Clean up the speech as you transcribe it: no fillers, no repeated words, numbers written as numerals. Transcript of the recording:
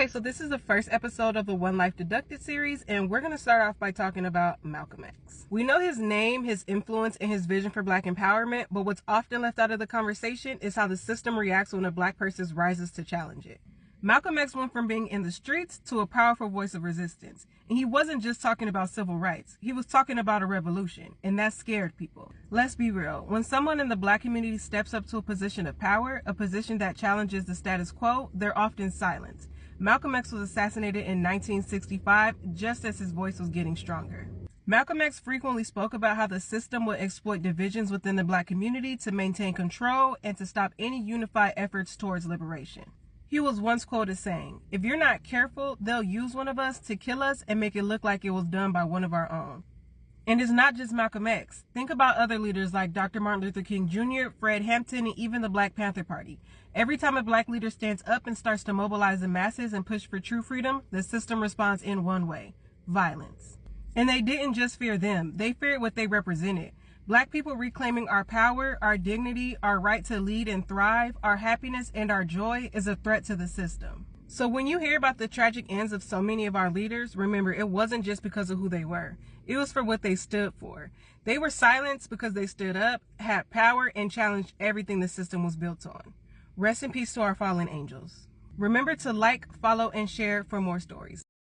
Okay, so this is the first episode of the One Life Deducted series, and we're going to start off by talking about Malcolm X. We know his name, his influence, and his vision for Black empowerment, but what's often left out of the conversation is how the system reacts when a Black person rises to challenge it. Malcolm X went from being in the streets to a powerful voice of resistance. And he wasn't just talking about civil rights. He was talking about a revolution, and that scared people. Let's be real. When someone in the Black community steps up to a position of power, a position that challenges the status quo, they're often silenced. Malcolm X was assassinated in 1965, just as his voice was getting stronger. Malcolm X frequently spoke about how the system would exploit divisions within the Black community to maintain control and to stop any unified efforts towards liberation. He was once quoted saying, "If you're not careful, they'll use one of us to kill us and make it look like it was done by one of our own." And it's not just Malcolm X. Think about other leaders like Dr. Martin Luther King Jr., Fred Hampton, and even the Black Panther Party. Every time a Black leader stands up and starts to mobilize the masses and push for true freedom, the system responds in one way: violence. And they didn't just fear them, they feared what they represented. Black people reclaiming our power, our dignity, our right to lead and thrive, our happiness, and our joy is a threat to the system. So when you hear about the tragic ends of so many of our leaders, remember it wasn't just because of who they were. It was for what they stood for. They were silenced because they stood up, had power, and challenged everything the system was built on. Rest in peace to our fallen angels. Remember to like, follow, and share for more stories.